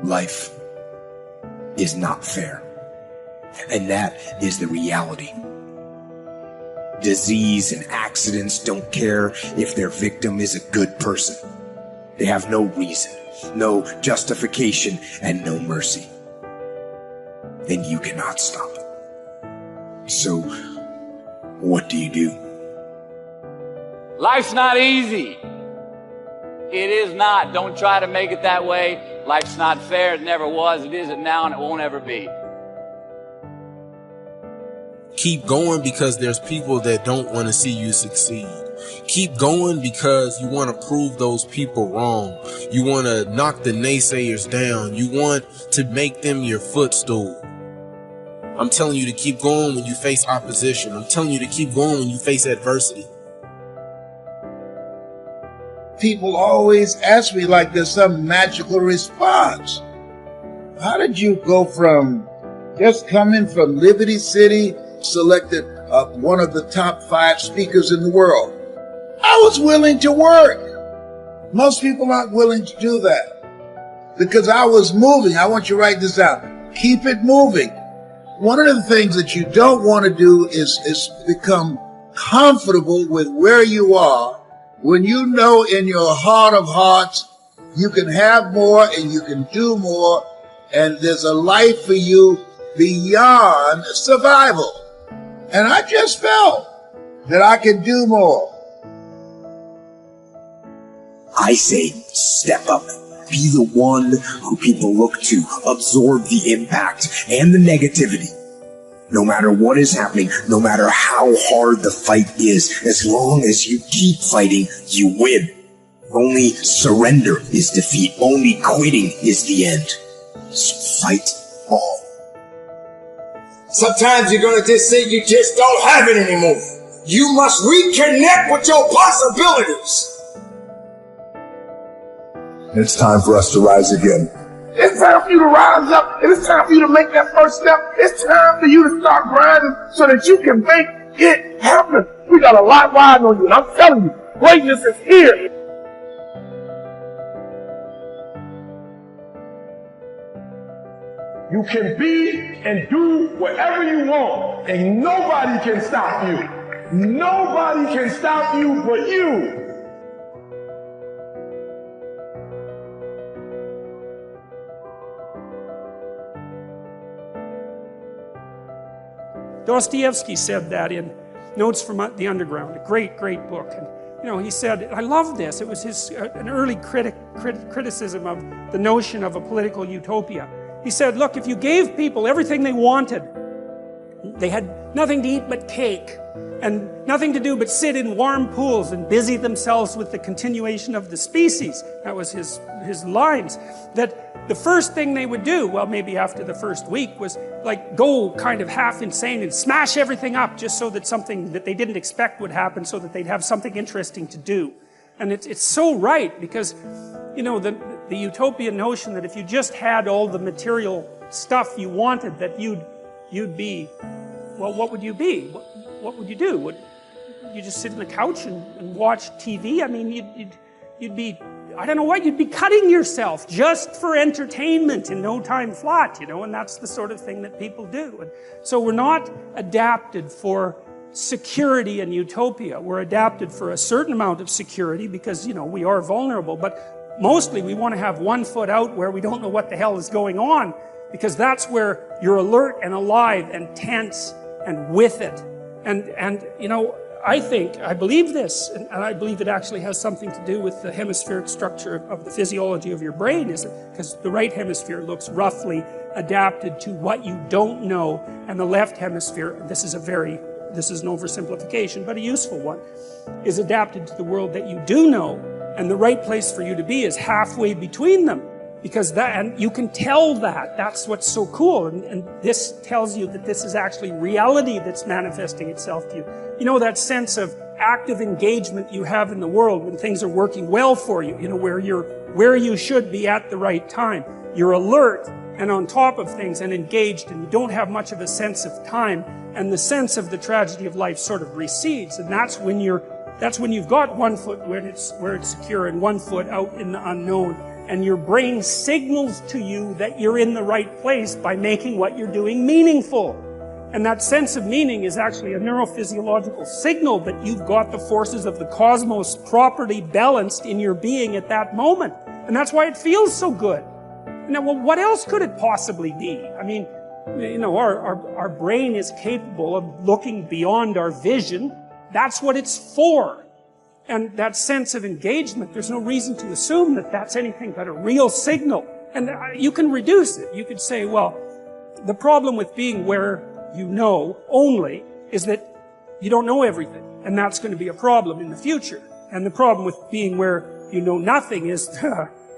Life is not fair. And that is the reality. Disease and accidents don't care if their victim is a good person. They have no reason, no justification, and no mercy. And you cannot stop it. So, what do you do? Life's not easy. It is not. Don't try to make it that way. Life's not fair. It never was. It isn't now, and it won't ever be. Keep going because there's people that don't want to see you succeed. Keep going because you want to prove those people wrong. You want to knock the naysayers down. You want to make them your footstool. I'm telling you to keep going when you face opposition. I'm telling you to keep going when you face adversity. People always ask me like there's some magical response. How did you go from just coming from Liberty City, selected one of the top 5 speakers in the world? I was willing to work. Most people aren't willing to do that because I was moving. I want you to write this down. Keep it moving. One of the things that you don't want to do is become comfortable with where you are when you know in your heart of hearts you can have more and you can do more, and there's a life for you beyond survival. And I just felt that I could do more. I say step up. Be the one who people look to. Absorb the impact and the negativity. No matter what is happening, no matter how hard the fight is, as long as you keep fighting, you win. Only surrender is defeat. Only quitting is the end. So fight on. Sometimes you're going to just say you just don't have it anymore. You must reconnect with your possibilities. It's time for us to rise again. It's time for you to rise up. It's time for you to make that first step. It's time for you to start grinding so that you can make it happen. We got a lot riding on you, and I'm telling you, greatness is here. You can be and do whatever you want, and nobody can stop you. Nobody can stop you but you. Dostoevsky said that in Notes from the Underground, a great, great book. And, you know, he said, I love this. It was an early criticism of the notion of a political utopia. He said, look, if you gave people everything they wanted, they had nothing to eat but cake, and nothing to do but sit in warm pools and busy themselves with the continuation of the species. That was his lines. That the first thing they would do, well, maybe after the first week, was like go kind of half insane and smash everything up just so that something that they didn't expect would happen, so that they'd have something interesting to do. And it's so right, because, you know, the utopian notion that if you just had all the material stuff you wanted, that you'd be, well, what would you be? What would you do? Would you just sit on the couch and watch TV? I mean, you'd be, I don't know what, you'd be cutting yourself just for entertainment in no time flat, you know, and that's the sort of thing that people do. And so we're not adapted for security and utopia. We're adapted for a certain amount of security because, you know, we are vulnerable, but mostly we want to have one foot out where we don't know what the hell is going on, because that's where you're alert and alive and tense and with it. And you know, I believe this, and I believe it actually has something to do with the hemispheric structure of the physiology of your brain, is because the right hemisphere looks roughly adapted to what you don't know, and the left hemisphere, this is an oversimplification, but a useful one, is adapted to the world that you do know, and the right place for you to be is halfway between them. Because and you can tell that's what's so cool, and this tells you that this is actually reality that's manifesting itself to you. You know, that sense of active engagement you have in the world when things are working well for you, you know, where you should be at the right time. You're alert and on top of things and engaged, and you don't have much of a sense of time, and the sense of the tragedy of life sort of recedes, and that's when you've got one foot where it's secure and one foot out in the unknown. And your brain signals to you that you're in the right place by making what you're doing meaningful. And that sense of meaning is actually a neurophysiological signal that you've got the forces of the cosmos properly balanced in your being at that moment. And that's why it feels so good. Now, well, what else could it possibly be? I mean, you know, our brain is capable of looking beyond our vision. That's what it's for. And that sense of engagement, there's no reason to assume that that's anything but a real signal. And you can reduce it. You could say, well, the problem with being where you know only is that you don't know everything. And that's going to be a problem in the future. And the problem with being where you know nothing is,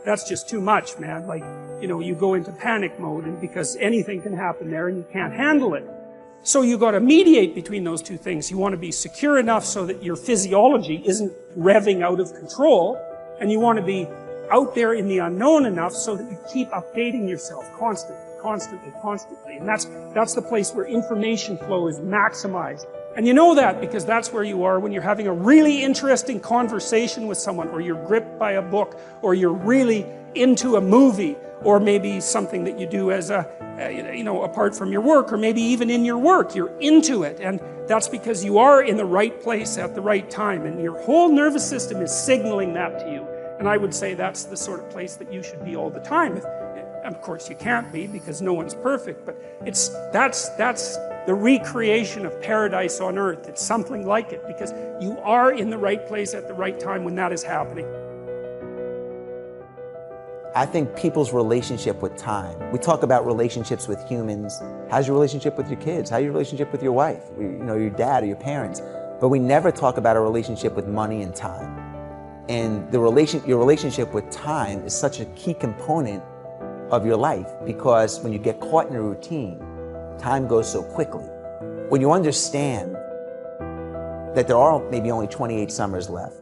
that's just too much, man. Like, you know, you go into panic mode and because anything can happen there and you can't handle it. So you got to mediate between those two things. You want to be secure enough so that your physiology isn't revving out of control, and you want to be out there in the unknown enough so that you keep updating yourself constantly. And that's the place where information flow is maximized. And you know that because that's where you are when you're having a really interesting conversation with someone, or you're gripped by a book, or you're really into a movie, or maybe something that you do as apart from your work, or maybe even in your work, you're into it. And that's because you are in the right place at the right time, and your whole nervous system is signaling that to you. And I would say that's the sort of place that you should be all the time. Of course, you can't be because no one's perfect, but that's the recreation of paradise on earth. It's something like it because you are in the right place at the right time when that is happening. I think people's relationship with time. We talk about relationships with humans. How's your relationship with your kids? How's your relationship with your wife? Your dad or your parents. But we never talk about a relationship with money and time. And your relationship with time is such a key component of your life because when you get caught in a routine, time goes so quickly. When you understand that there are maybe only 28 summers left,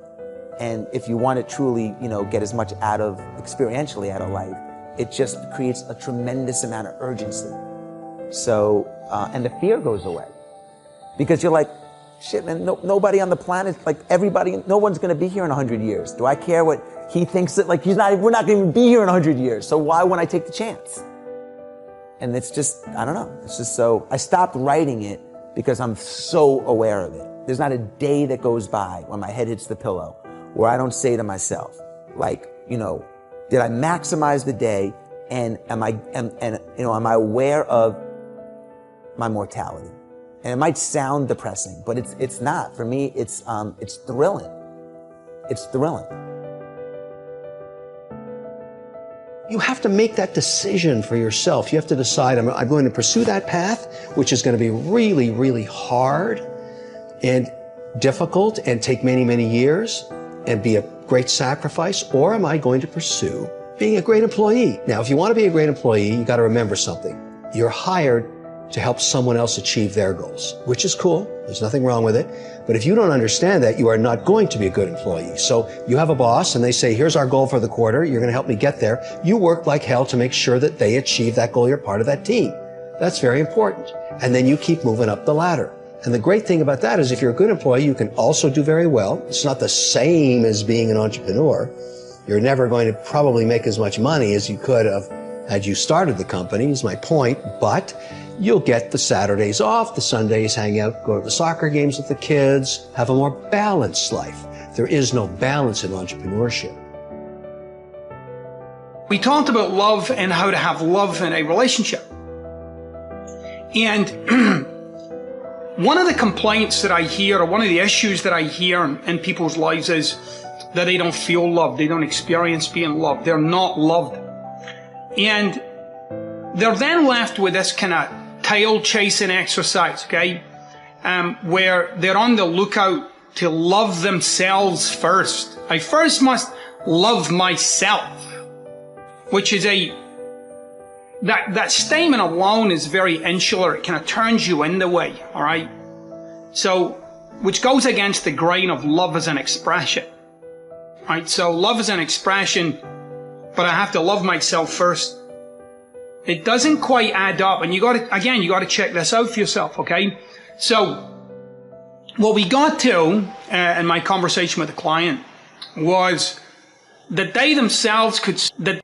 and if you want to truly, get as much experientially out of life, it just creates a tremendous amount of urgency. So, and the fear goes away. Because you're like, shit, man, nobody on the planet, no one's going to be here in 100 years. Do I care what he thinks that, we're not going to even be here in 100 years. So why wouldn't I take the chance? And it's just, I don't know. It's just so, I stopped writing it because I'm so aware of it. There's not a day that goes by when my head hits the pillow where I don't say to myself, did I maximize the day, and am I aware of my mortality? And it might sound depressing, but it's not. For me, it's thrilling. It's thrilling. You have to make that decision for yourself. You have to decide, I'm going to pursue that path, which is going to be really, really hard and difficult and take many, many years and be a great sacrifice, or am I going to pursue being a great employee? Now, if you want to be a great employee, you got to remember something. You're hired to help someone else achieve their goals, which is cool. There's nothing wrong with it. But if you don't understand that, you are not going to be a good employee. So you have a boss and they say, here's our goal for the quarter. You're going to help me get there. You work like hell to make sure that they achieve that goal. You're part of that team. That's very important. And then you keep moving up the ladder. And the great thing about that is if you're a good employee, you can also do very well. It's not the same as being an entrepreneur. You're never going to probably make as much money as you could have had you started the company, is my point. But you'll get the Saturdays off, the Sundays hang out, go to the soccer games with the kids, have a more balanced life. There is no balance in entrepreneurship. We talked about love and how to have love in a relationship. And one of the complaints that I hear, or one of the issues that I hear in people's lives is that they don't feel loved, they don't experience being loved, they're not loved. And they're then left with this kind of tail chasing exercise, okay? Where they're on the lookout to love themselves first. I first must love myself, which is that statement alone is very insular. It kind of turns you in the way, all right? So, which goes against the grain of love as an expression, right? So love is an expression, but I have to love myself first. It doesn't quite add up, and you got to check this out for yourself, okay? So, what we got to in my conversation with the client was that they themselves could, that